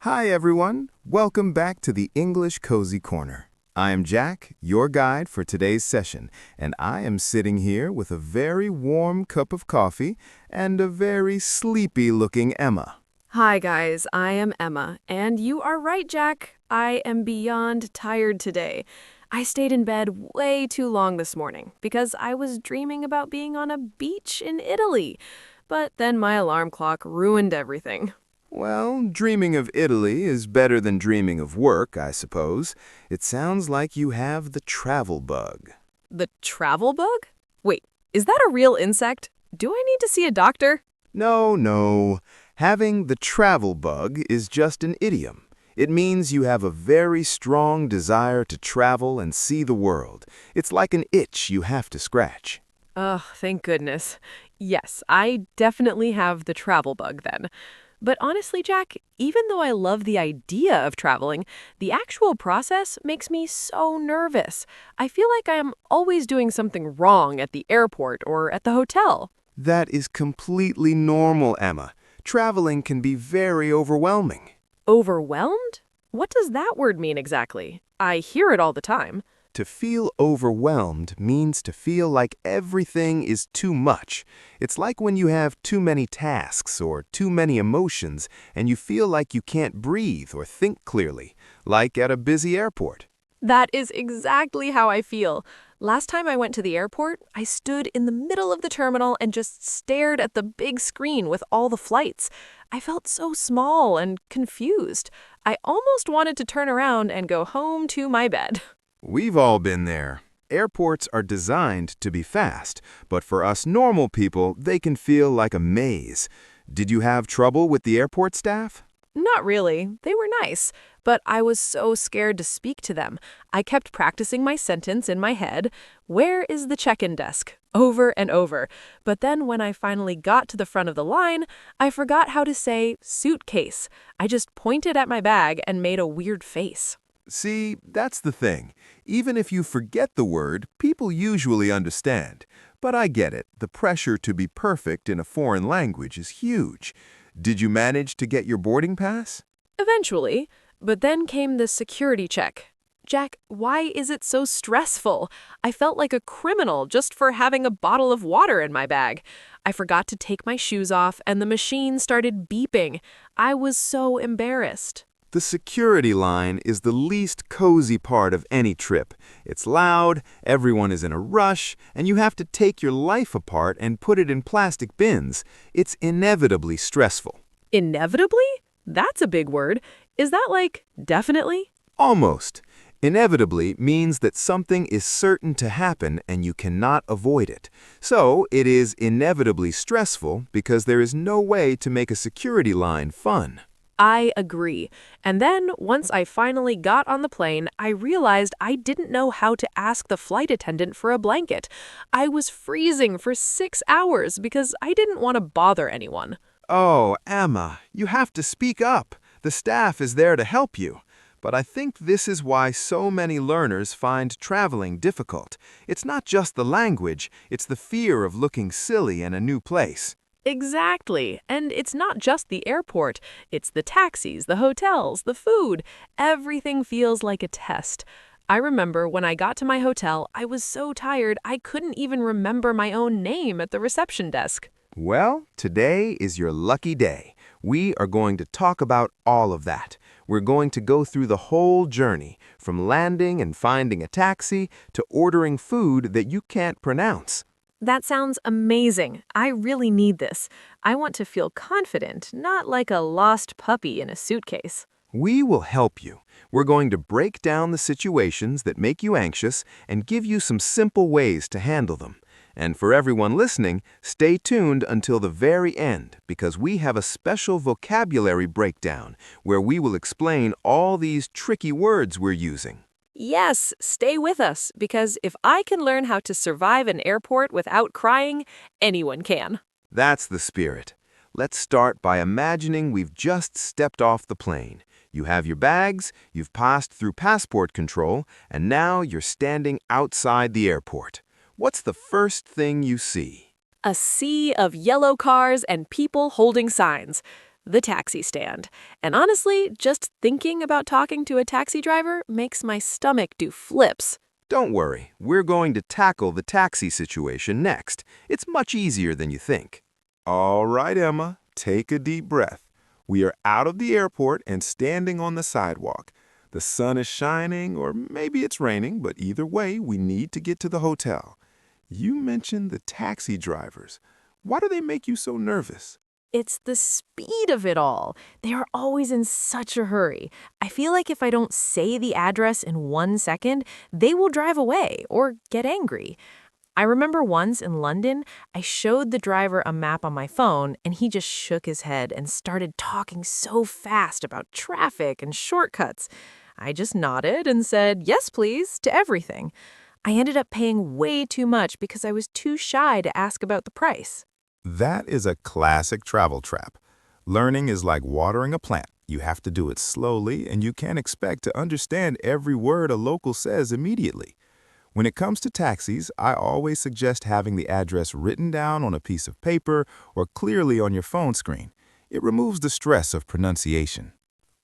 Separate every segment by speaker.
Speaker 1: Hi everyone, welcome back to the English Cozy Corner. I am Jack, your guide for today's session, and I am sitting here with a very warm cup of coffee and a very sleepy-looking Emma.
Speaker 2: Hi guys, I am Emma, and you are right, Jack. I am beyond tired today. I stayed in bed way too long this morning because I was dreaming about being on a beach in Italy. But then my alarm clock ruined everything.
Speaker 1: Well, dreaming of Italy is better than dreaming of work, I suppose. It sounds like you have the travel bug.
Speaker 2: The travel bug? Wait, is that a real insect? Do I need to see a doctor?
Speaker 1: No. Having the travel bug is just an idiom. It means you have a very strong desire to travel and see the world. It's like an itch you have to scratch.
Speaker 2: Ugh, thank goodness. Yes, I definitely have the travel bug then. But honestly, Jack, even though I love the idea of traveling, the actual process makes me so nervous. I feel like I am always doing something wrong at the airport or at the hotel.
Speaker 1: That is completely normal, Emma. Traveling can be very overwhelming.
Speaker 2: Overwhelmed? What does that word mean exactly? I hear it all the time.
Speaker 1: To feel overwhelmed means to feel like everything is too much. It's like when you have too many tasks or too many emotions and you feel like you can't breathe or think clearly, like at a busy airport.
Speaker 2: That is exactly how I feel. Last time I went to the airport, I stood in the middle of the terminal and just stared at the big screen with all the flights. I felt so small and confused. I almost wanted to turn around and go home to my bed.
Speaker 1: We've all been there. Airports are designed to be fast, but for us normal people, they can feel like a maze. Did you have trouble with the airport staff?
Speaker 2: Not really. They were nice, but I was so scared to speak to them. I kept practicing my sentence in my head, "Where is the check-in desk?" over and over. But then when I finally got to the front of the line, I forgot how to say suitcase. I just pointed at my bag and made a weird face.
Speaker 1: See, that's the thing. Even if you forget the word, people usually understand. But I get it. The pressure to be perfect in a foreign language is huge. Did you manage to get your boarding pass?
Speaker 2: Eventually, but then came the security check. Jack, why is it so stressful? I felt like a criminal just for having a bottle of water in my bag. I forgot to take my shoes off and the machine started beeping. I was so embarrassed.
Speaker 1: The security line is the least cozy part of any trip. It's loud, everyone is in a rush, and you have to take your life apart and put it in plastic bins. It's inevitably stressful.
Speaker 2: Inevitably? That's a big word. Is that like definitely?
Speaker 1: Almost. Inevitably means that something is certain to happen and you cannot avoid it. So it is inevitably stressful because there is no way to make a security line fun.
Speaker 2: I agree. And then, once I finally got on the plane, I realized I didn't know how to ask the flight attendant for a blanket. I was freezing for 6 hours because I didn't want to bother anyone.
Speaker 1: Oh, Emma, you have to speak up. The staff is there to help you. But I think this is why so many learners find traveling difficult. It's not just the language, it's the fear of looking silly in a new place.
Speaker 2: Exactly. And it's not just the airport. It's the taxis, the hotels, the food. Everything feels like a test. I remember when I got to my hotel, I was so tired I couldn't even remember my own name at the reception desk.
Speaker 1: Well, today is your lucky day. We are going to talk about all of that. We're going to go through the whole journey, from landing and finding a taxi to ordering food that you can't pronounce.
Speaker 2: That sounds amazing. I really need this. I want to feel confident, not like a lost puppy in a suitcase.
Speaker 1: We will help you. We're going to break down the situations that make you anxious and give you some simple ways to handle them. And for everyone listening, stay tuned until the very end because we have a special vocabulary breakdown where we will explain all these tricky words we're using.
Speaker 2: Yes, stay with us, because if I can learn how to survive an airport without crying, anyone can.
Speaker 1: That's the spirit. Let's start by imagining we've just stepped off the plane. You have your bags, you've passed through passport control, and now you're standing outside the airport. What's the first thing you see?
Speaker 2: A sea of yellow cars and people holding signs. the taxi stand. And honestly, just thinking about talking to a taxi driver makes my stomach do flips.
Speaker 1: Don't worry, we're going to tackle the taxi situation next. It's much easier than you think.
Speaker 3: All right, Emma, take a deep breath. We are out of the airport and standing on the sidewalk. The sun is shining, or maybe it's raining, but either way, we need to get to the hotel. You mentioned the taxi drivers. Why do they make you so nervous?
Speaker 2: It's the speed of it all. They are always in such a hurry. I feel like if I don't say the address in 1 second, they will drive away or get angry. I remember once in London, I showed the driver a map on my phone, and he just shook his head and started talking so fast about traffic and shortcuts. I just nodded and said, "Yes, please," to everything. I ended up paying way too much because I was too shy to ask about the price.
Speaker 3: That is a classic travel trap. Learning is like watering a plant. You have to do it slowly, and you can't expect to understand every word a local says immediately. When it comes to taxis, I always suggest having the address written down on a piece of paper or clearly on your phone screen. It removes the stress of pronunciation.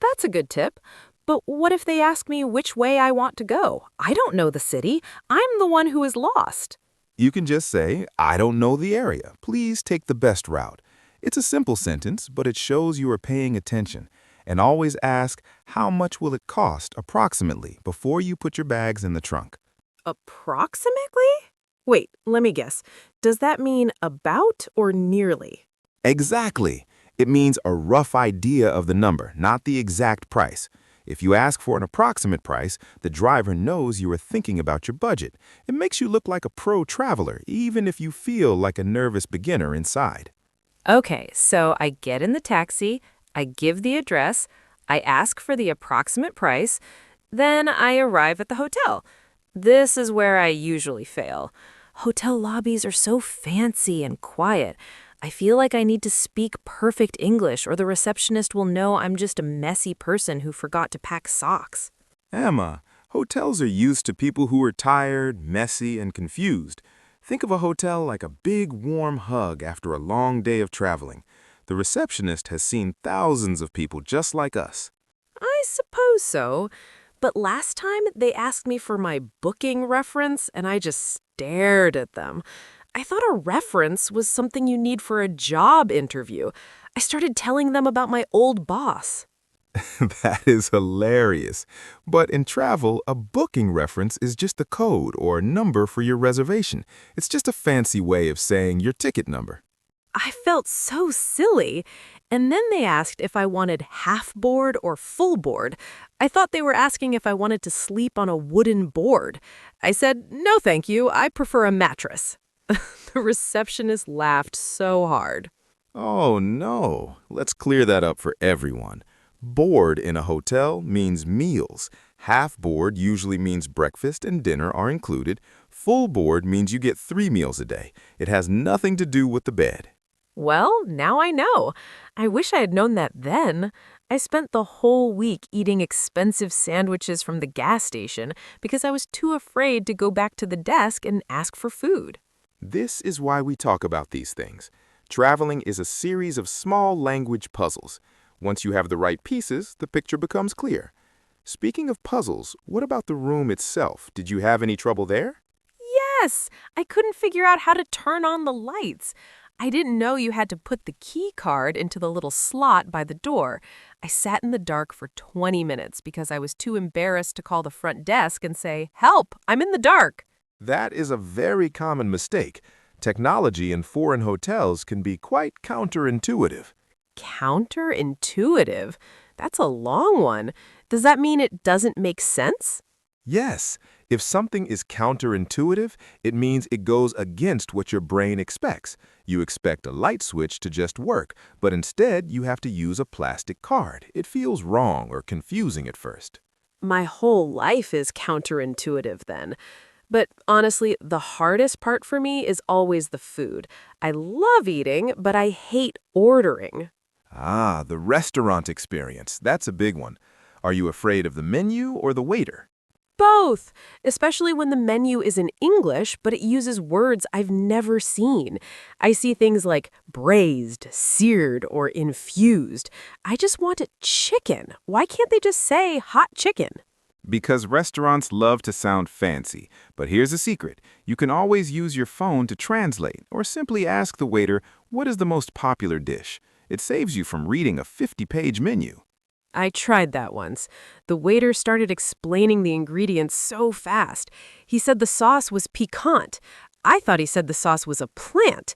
Speaker 2: That's a good tip. But what if they ask me which way I want to go? I don't know the city. I'm the one who is lost.
Speaker 3: You can just say, "I don't know the area. Please take the best route." It's a simple sentence, but it shows you are paying attention. And always ask, how much will it cost approximately before you put your bags in the trunk?
Speaker 2: Approximately? Wait, let me guess. Does that mean about or nearly?
Speaker 3: Exactly. It means a rough idea of the number, not the exact price. If you ask for an approximate price, the driver knows you are thinking about your budget. It makes you look like a pro traveler, even if you feel like a nervous beginner inside.
Speaker 2: Okay, so I get in the taxi, I give the address, I ask for the approximate price, then I arrive at the hotel. This is where I usually fail. Hotel lobbies are so fancy and quiet. I feel like I need to speak perfect English or the receptionist will know I'm just a messy person who forgot to pack socks.
Speaker 3: Emma, hotels are used to people who are tired, messy, and confused. Think of a hotel like a big, warm hug after a long day of traveling. The receptionist has seen thousands of people just like us.
Speaker 2: I suppose so. But last time they asked me for my booking reference and I just stared at them. I thought a reference was something you need for a job interview. I started telling them about my old boss.
Speaker 3: That is hilarious. But in travel, a booking reference is just a code or number for your reservation. It's just a fancy way of saying your ticket number.
Speaker 2: I felt so silly. And then they asked if I wanted half board or full board. I thought they were asking if I wanted to sleep on a wooden board. I said, "No, thank you. I prefer a mattress." The receptionist laughed so hard.
Speaker 3: Oh no, let's clear that up for everyone. Board in a hotel means meals. Half board usually means breakfast and dinner are included. Full board means you get 3 meals a day. It has nothing to do with the bed.
Speaker 2: Well, now I know. I wish I had known that then. I spent the whole week eating expensive sandwiches from the gas station because I was too afraid to go back to the desk and ask for food.
Speaker 3: This is why we talk about these things. Traveling is a series of small language puzzles. Once you have the right pieces, the picture becomes clear. Speaking of puzzles, what about the room itself? Did you have any trouble there?
Speaker 2: Yes, I couldn't figure out how to turn on the lights. I didn't know you had to put the key card into the little slot by the door. I sat in the dark for 20 minutes because I was too embarrassed to call the front desk and say, "Help, I'm in the dark."
Speaker 3: That is a very common mistake. Technology in foreign hotels can be quite counterintuitive.
Speaker 2: Counterintuitive? That's a long one. Does that mean it doesn't make sense?
Speaker 3: Yes, if something is counterintuitive, it means it goes against what your brain expects. You expect a light switch to just work, but instead you have to use a plastic card. It feels wrong or confusing at first.
Speaker 2: My whole life is counterintuitive then. But honestly, the hardest part for me is always the food. I love eating, but I hate ordering.
Speaker 3: Ah, the restaurant experience. That's a big one. Are you afraid of the menu or the waiter?
Speaker 2: Both, especially when the menu is in English, but it uses words I've never seen. I see things like braised, seared, or infused. I just want it chicken. Why can't they just say hot chicken?
Speaker 3: Because restaurants love to sound fancy. But here's a secret. You can always use your phone to translate or simply ask the waiter, what is the most popular dish? It saves you from reading a 50-page menu.
Speaker 2: I tried that once. The waiter started explaining the ingredients so fast. He said the sauce was piquant. I thought he said the sauce was a plant.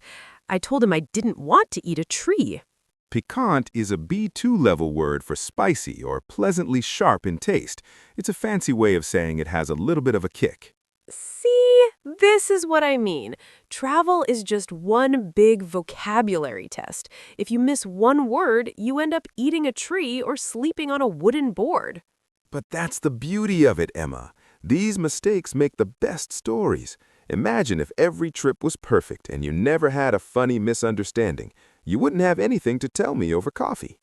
Speaker 2: I told him I didn't want to eat a tree.
Speaker 3: Piquant is a B2 level word for spicy or pleasantly sharp in taste. It's a fancy way of saying it has a little bit of a kick.
Speaker 2: See, this is what I mean. Travel is just one big vocabulary test. If you miss one word, you end up eating a tree or sleeping on a wooden board.
Speaker 1: But that's the beauty of it, Emma. These mistakes make the best stories. Imagine if every trip was perfect and you never had a funny misunderstanding. You wouldn't have anything to tell me over coffee.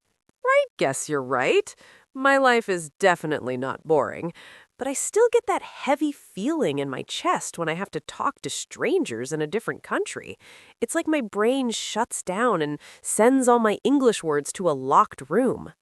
Speaker 2: Guess you're right. My life is definitely not boring. But I still get that heavy feeling in my chest when I have to talk to strangers in a different country. It's like my brain shuts down and sends all my English words to a locked room.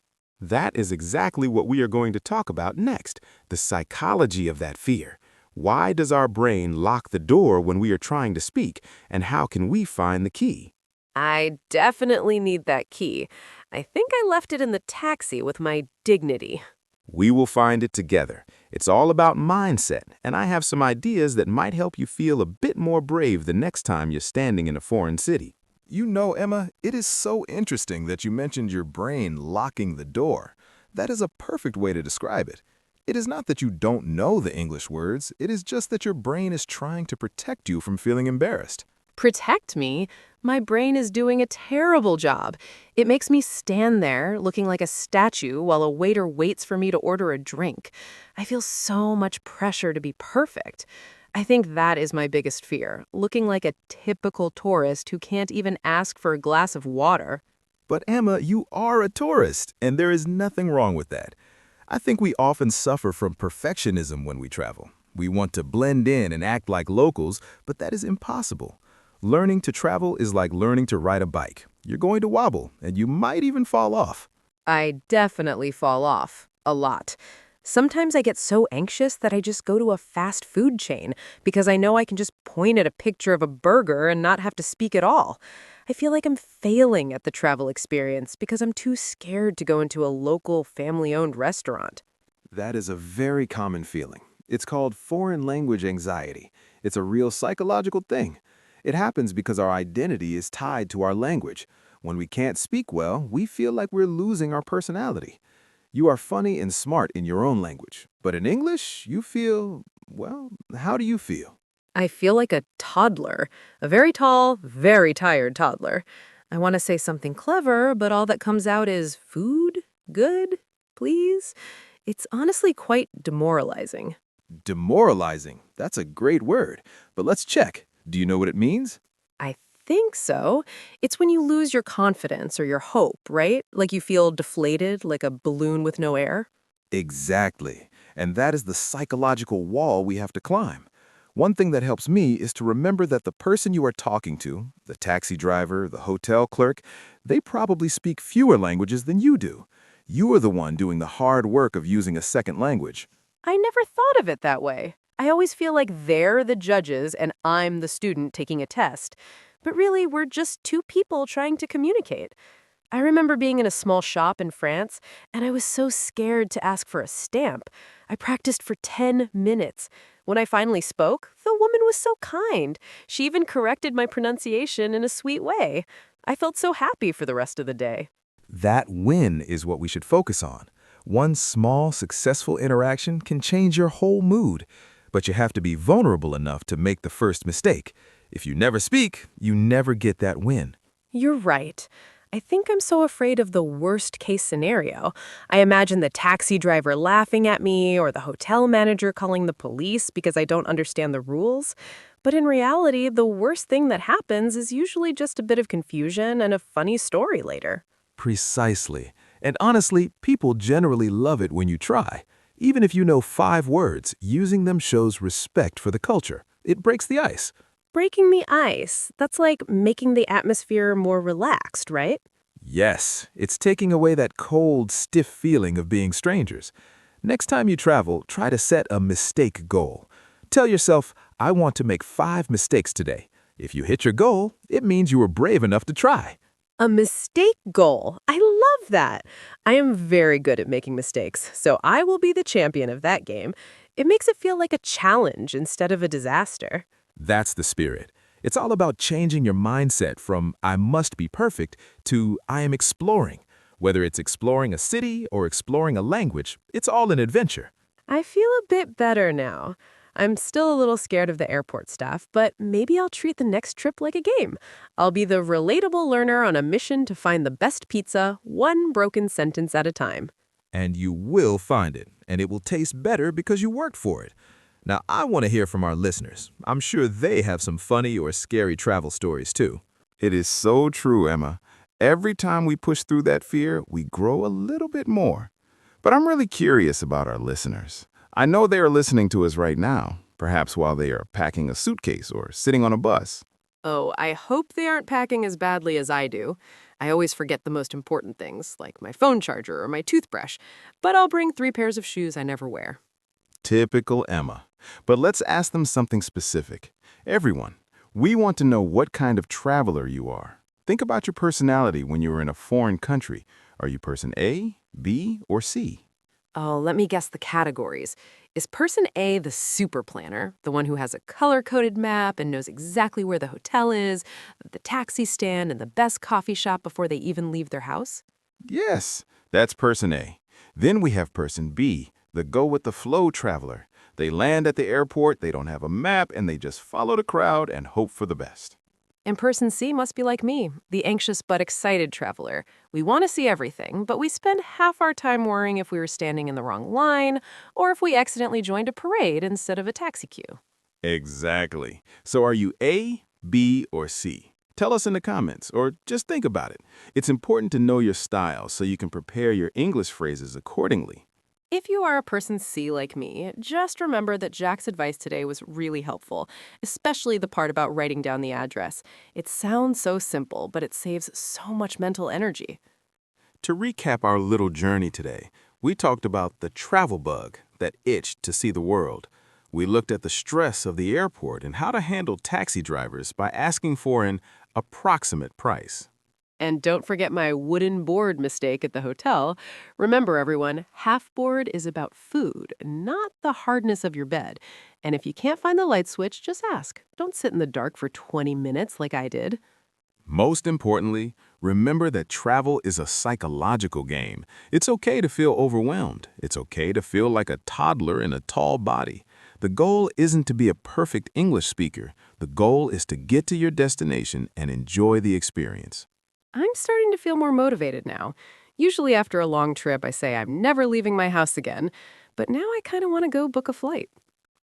Speaker 1: That is exactly what we are going to talk about next, the psychology of that fear. Why does our brain lock the door when we are trying to speak, and how can we find the key?
Speaker 2: I definitely need that key. I think I left it in the taxi with my dignity.
Speaker 1: We will find it together. It's all about mindset, and I have some ideas that might help you feel a bit more brave the next time you're standing in a foreign city.
Speaker 3: You know, Emma, it is so interesting that you mentioned your brain locking the door. That is a perfect way to describe it. It is not that you don't know the English words, it is just that your brain is trying to protect you from feeling embarrassed.
Speaker 2: Protect me? My brain is doing a terrible job. It makes me stand there looking like a statue while a waiter waits for me to order a drink. I feel so much pressure to be perfect. I think that is my biggest fear, looking like a typical tourist who can't even ask for a glass of water.
Speaker 3: But Emma, you are a tourist, and there is nothing wrong with that. I think we often suffer from perfectionism when we travel. We want to blend in and act like locals, but that is impossible. Learning to travel is like learning to ride a bike. You're going to wobble, and you might even fall off.
Speaker 2: I definitely fall off. A lot. Sometimes I get so anxious that I just go to a fast food chain because I know I can just point at a picture of a burger and not have to speak at all. I feel like I'm failing at the travel experience because I'm too scared to go into a local family-owned restaurant.
Speaker 1: That is a very common feeling. It's called foreign language anxiety. It's a real psychological thing. It happens because our identity is tied to our language. When we can't speak well, we feel like we're losing our personality. You are funny and smart in your own language, but in English, you feel, well, how do you feel?
Speaker 2: I feel like a toddler, a very tall, very tired toddler. I want to say something clever, but all that comes out is food, good, please. It's honestly quite demoralizing.
Speaker 3: Demoralizing. That's a great word. But let's check. Do you know what it means?
Speaker 2: I think so. It's when you lose your confidence or your hope, right? Like you feel deflated, like a balloon with no air.
Speaker 3: Exactly. And that is the psychological wall we have to climb. One thing that helps me is to remember that the person you are talking to, the taxi driver, the hotel clerk, they probably speak fewer languages than you do. You are the one doing the hard work of using a second language.
Speaker 2: I never thought of it that way. I always feel like they're the judges and I'm the student taking a test. But really, we're just two people trying to communicate. I remember being in a small shop in France, and I was so scared to ask for a stamp. I practiced for 10 minutes. When I finally spoke, the woman was so kind. She even corrected my pronunciation in a sweet way. I felt so happy for the rest of the day.
Speaker 3: That win is what we should focus on. One small, successful interaction can change your whole mood. But you have to be vulnerable enough to make the first mistake. If you never speak, you never get that win.
Speaker 2: You're right. I think I'm so afraid of the worst-case scenario. I imagine the taxi driver laughing at me or the hotel manager calling the police because I don't understand the rules. But in reality, the worst thing that happens is usually just a bit of confusion and a funny story later.
Speaker 3: Precisely. And honestly, people generally love it when you try.
Speaker 4: Even if you know 5 words, using them shows respect for the culture. It breaks the ice.
Speaker 2: Breaking the ice. That's like making the atmosphere more relaxed, right?
Speaker 4: Yes, it's taking away that cold, stiff feeling of being strangers. Next time you travel, try to set a mistake goal. Tell yourself, I want to make 5 mistakes today. If you hit your goal, it means you were brave enough to try.
Speaker 2: A mistake goal. I love that. I am very good at making mistakes, so I will be the champion of that game. It makes it feel like a challenge instead of a disaster.
Speaker 4: That's the spirit. It's all about changing your mindset from I must be perfect to I am exploring. Whether it's exploring a city or exploring a language, it's all an adventure.
Speaker 2: I feel a bit better now. I'm still a little scared of the airport stuff, but maybe I'll treat the next trip like a game. I'll be the relatable learner on a mission to find the best pizza, one broken sentence at a time.
Speaker 4: And you will find it, and it will taste better because you worked for it. Now, I want to hear from our listeners. I'm sure they have some funny or scary travel stories too.
Speaker 3: It is so true, Emma. Every time we push through that fear, we grow a little bit more. But I'm really curious about our listeners. I know they are listening to us right now, perhaps while they are packing a suitcase or sitting on a bus.
Speaker 2: Oh, I hope they aren't packing as badly as I do. I always forget the most important things, like my phone charger or my toothbrush, but I'll bring 3 pairs of shoes I never wear.
Speaker 3: Typical Emma. But let's ask them something specific. Everyone, we want to know what kind of traveler you are. Think about your personality when you are in a foreign country. Are you person A, B, or C?
Speaker 2: Oh, let me guess the categories. Is person A the super planner, the one who has a color-coded map and knows exactly where the hotel is, the taxi stand, and the best coffee shop before they even leave their house?
Speaker 3: Yes, that's person A. Then we have person B, the go-with-the-flow traveler. They land at the airport, they don't have a map, and they just follow the crowd and hope for the best.
Speaker 2: And person C must be like me, the anxious but excited traveler. We want to see everything, but we spend half our time worrying if we were standing in the wrong line or if we accidentally joined a parade instead of a taxi queue.
Speaker 3: Exactly. So are you A, B, or C? Tell us in the comments, or just think about it. It's important to know your style so you can prepare your English phrases accordingly.
Speaker 2: If you are a person C like me, just remember that Jack's advice today was really helpful, especially the part about writing down the address. It sounds so simple, but it saves so much mental energy.
Speaker 3: To recap our little journey today, we talked about the travel bug, that itch to see the world. We looked at the stress of the airport and how to handle taxi drivers by asking for an approximate price.
Speaker 2: And don't forget my wooden board mistake at the hotel. Remember, everyone, half board is about food, not the hardness of your bed. And if you can't find the light switch, just ask. Don't sit in the dark for 20 minutes like I did.
Speaker 3: Most importantly, remember that travel is a psychological game. It's okay to feel overwhelmed. It's okay to feel like a toddler in a tall body. The goal isn't to be a perfect English speaker. The goal is to get to your destination and enjoy the experience.
Speaker 2: I'm starting to feel more motivated now. Usually after a long trip, I say I'm never leaving my house again, but now I kind of want to go book a flight.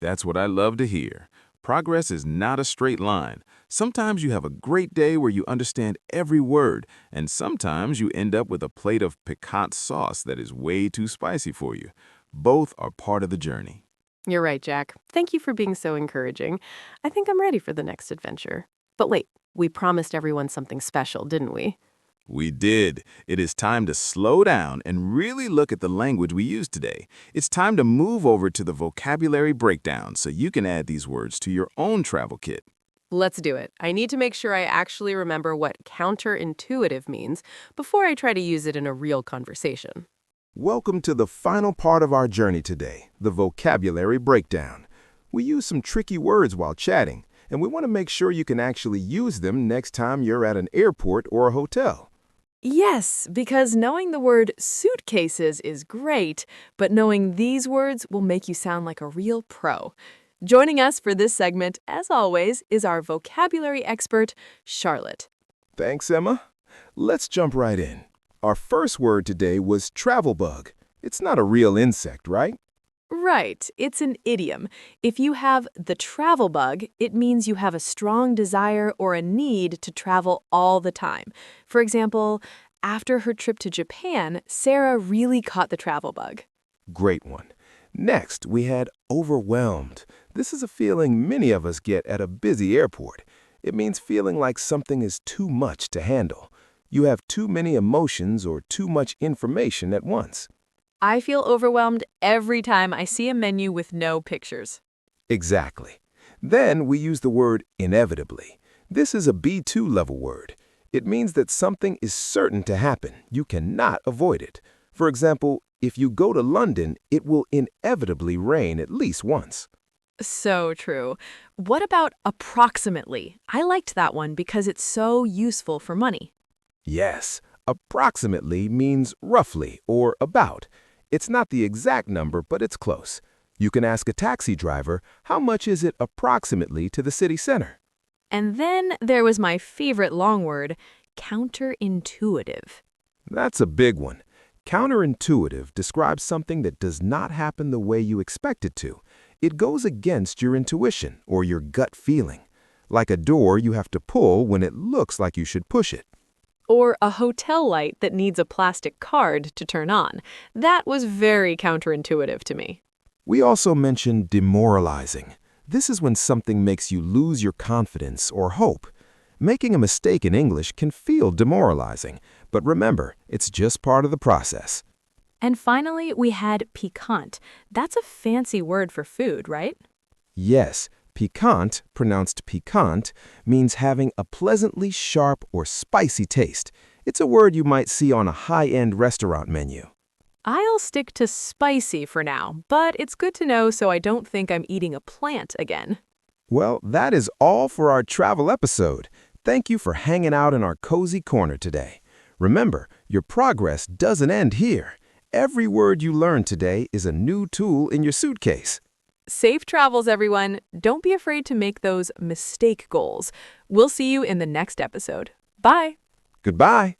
Speaker 3: That's what I love to hear. Progress is not a straight line. Sometimes you have a great day where you understand every word, and sometimes you end up with a plate of piquant sauce that is way too spicy for you. Both are part of the journey.
Speaker 2: You're right, Jack. Thank you for being so encouraging. I think I'm ready for the next adventure. But wait, we promised everyone something special, didn't we?
Speaker 3: We did. It is time to slow down and really look at the language we used today. It's time to move over to the vocabulary breakdown so you can add these words to your own travel kit.
Speaker 2: Let's do it. I need to make sure I actually remember what counterintuitive means before I try to use it in a real conversation.
Speaker 1: Welcome to the final part of our journey today, the vocabulary breakdown. We use some tricky words while chatting, and we want to make sure you can actually use them next time you're at an airport or a hotel.
Speaker 2: Yes, because knowing the word suitcases is great, but knowing these words will make you sound like a real pro. Joining us for this segment, as always, is our vocabulary expert, Charlotte.
Speaker 1: Thanks, Emma. Let's jump right in. Our first word today was travel bug. It's not a real insect, right?
Speaker 2: Right, it's an idiom. If you have the travel bug, it means you have a strong desire or a need to travel all the time. For example, after her trip to Japan, Sarah really caught the travel bug.
Speaker 1: Great one.
Speaker 4: Next, we had overwhelmed. This is a feeling many of us get at a busy airport. It means feeling like something is too much to handle. You have too many emotions or too much information at once.
Speaker 2: I feel overwhelmed every time I see a menu with no pictures.
Speaker 4: Exactly. Then we use the word inevitably. This is a B2 level word. It means that something is certain to happen. You cannot avoid it. For example, if you go to London, it will inevitably rain at least once.
Speaker 2: So true. What about approximately? I liked that one because it's so useful for money.
Speaker 4: Yes, approximately means roughly or about. It's not the exact number, but it's close. You can ask a taxi driver, how much is it approximately to the city center?
Speaker 2: And then there was my favorite long word, counterintuitive.
Speaker 4: That's a big one. Counterintuitive describes something that does not happen the way you expect it to. It goes against your intuition or your gut feeling. Like a door you have to pull when it looks like you should push it.
Speaker 2: Or a hotel light that needs a plastic card to turn on. That was very counterintuitive to me.
Speaker 4: We also mentioned demoralizing. This is when something makes you lose your confidence or hope. Making a mistake in English can feel demoralizing, but remember, it's just part of the process.
Speaker 2: And finally, we had piquant. That's a fancy word for food, right?
Speaker 4: Yes, piquant, pronounced piquant, means having a pleasantly sharp or spicy taste. It's a word you might see on a high-end restaurant menu.
Speaker 2: I'll stick to spicy for now, but it's good to know so I don't think I'm eating a plant again.
Speaker 4: Well, that is all for our travel episode. Thank you for hanging out in our cozy corner today. Remember, your progress doesn't end here. Every word you learned today is a new tool in your suitcase.
Speaker 2: Safe travels, everyone. Don't be afraid to make those mistake goals. We'll see you in the next episode. Bye.
Speaker 4: Goodbye.